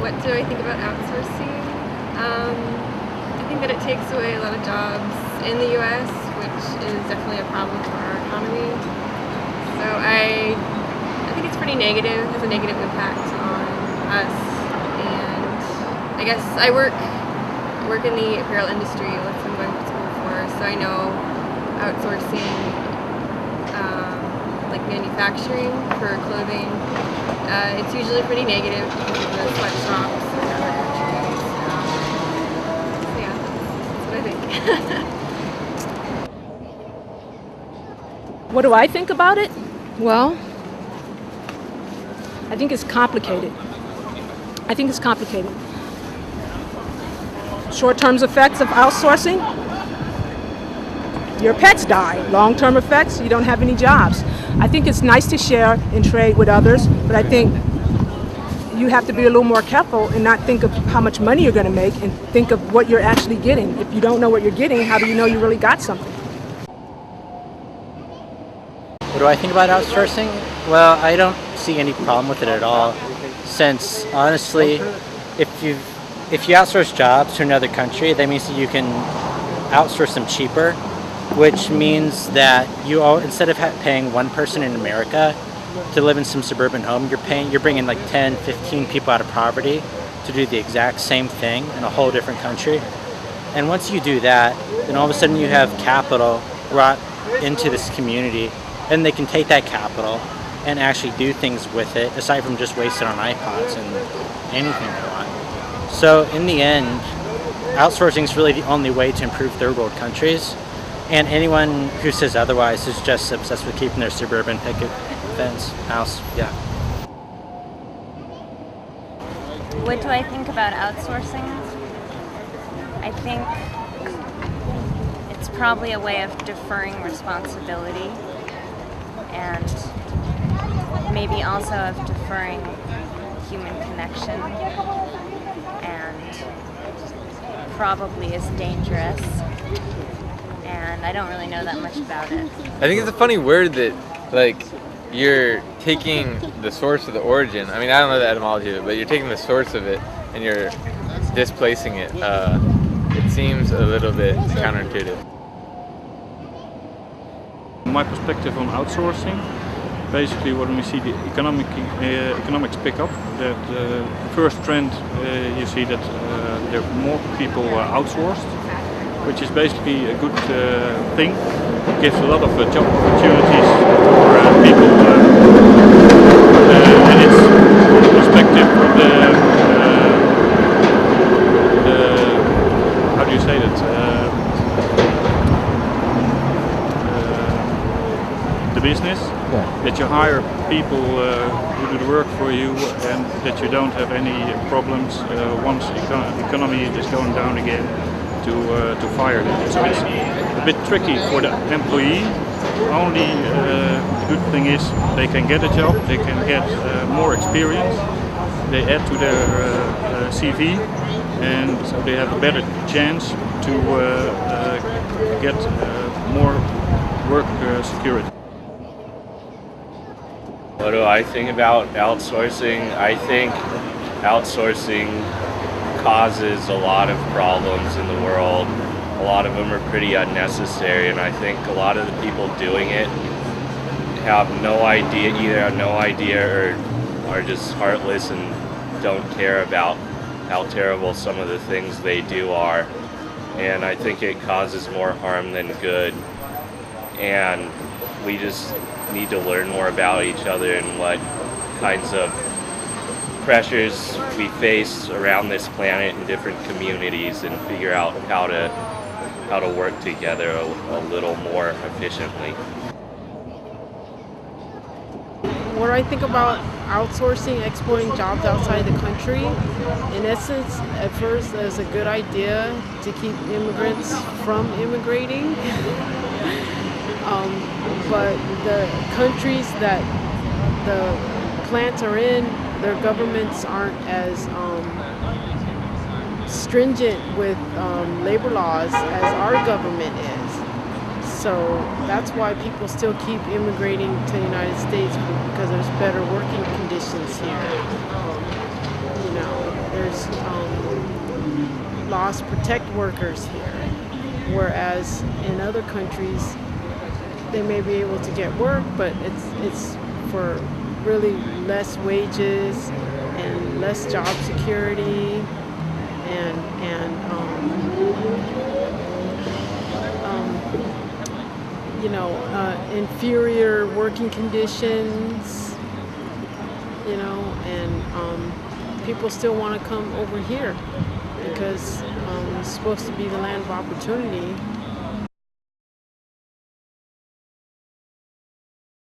What do I think about outsourcing? I think that it takes away a lot of jobs in the U.S., which is definitely a problem for our economy. So I think it's pretty negative. It has a negative impact on us. And I guess I work in the apparel industry, what I'm going to school for, so I know outsourcing, like manufacturing for clothing, it's usually pretty negative because of the sweatshops in other countries. So yeah, that's what I think. What do I think about it? Well, I think it's complicated. Short-term effects of outsourcing, your pets die. Long-term effects, you don't have any jobs. I think it's nice to share and trade with others, but I think you have to be a little more careful and not think of how much money you're going to make and think of what you're actually getting. If you don't know what you're getting, how do you know you really got something? What do I think about outsourcing? Well, I don't see any problem with it at all, since honestly, if you outsource jobs to another country, that means that you can outsource them cheaper, which means that you instead of paying one person in America to live in some suburban home, you're bringing like 10, 15 people out of poverty to do the exact same thing in a whole different country. And once you do that, then all of a sudden you have capital brought into this community, and they can take that capital and actually do things with it, aside from just waste it on iPods and anything they want. So in the end, outsourcing is really the only way to improve third world countries, and anyone who says otherwise is just obsessed with keeping their suburban picket fence house. Yeah. What do I think about outsourcing? I think it's probably a way of deferring responsibility, and maybe also of deferring human connection, and probably is dangerous, and I don't really know that much about it. I think it's a funny word that, like, you're taking the source of the origin. I mean, I don't know the etymology of it, but you're taking the source of it and you're displacing it. It seems a little bit counterintuitive. My perspective on outsourcing, basically when we see the economics pick up, that the first trend you see that there are more people outsourced, which is basically a good thing. It gives a lot of job opportunities for people, and it's perspective how do you say that? The business, that you hire people who do the work for you, and that you don't have any problems once economy is going down again to fire them. So it's a bit tricky for the employee. Only the good thing is they can get a job, they can get more experience, they add to their CV, and so they have a better chance to get more work security. What do I think about outsourcing? I think outsourcing causes a lot of problems in the world. A lot of them are pretty unnecessary, and I think a lot of the people doing it have no idea, either have no idea or are just heartless and don't care about how terrible some of the things they do are. And I think it causes more harm than good. And we just need to learn more about each other and what kinds of pressures we face around this planet in different communities, and figure out how to work together a little more efficiently. What do I think about outsourcing, exporting jobs outside the country? In essence, at first, it's a good idea to keep immigrants from immigrating. But the countries that the plants are in, their governments aren't as stringent with labor laws as our government is. So that's why people still keep immigrating to the United States, because there's better working conditions here. there's laws protect workers here, whereas in other countries they may be able to get work, but it's for really less wages and less job security and inferior working conditions, and people still want to come over here because it's supposed to be the land of opportunity.